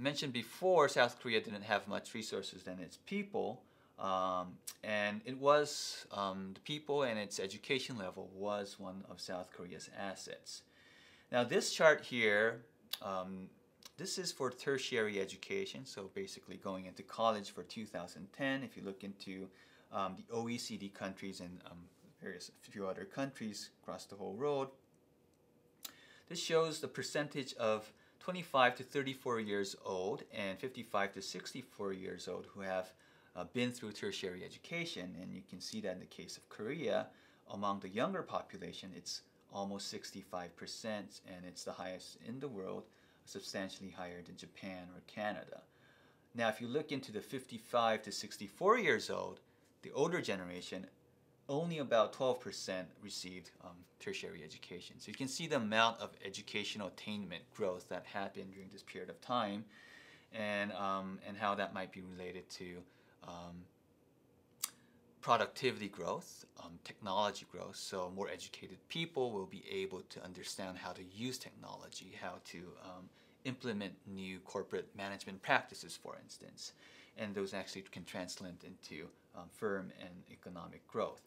mentioned before, South Korea didn't have much resources than its people, and it was the people and its education level was one of South Korea's assets. Now this chart here, this is for tertiary education, so basically going into college for 2010. If you look into the OECD countries and various few other countries across the whole world, this shows the percentage of 25 to 34 years old and 55 to 64 years old who have been through tertiary education. And you can see that in the case of Korea, among the younger population, it's almost 65%, and it's the highest in the world, substantially higher than Japan or Canada. Now, if you look into the 55 to 64 years old, the older generation, only about 12% received tertiary education. So you can see the amount of educational attainment growth that happened during this period of time, and how that might be related to productivity growth, technology growth. So more educated people will be able to understand how to use technology, how to implement new corporate management practices, for instance. And those actually can translate into firm and economic growth.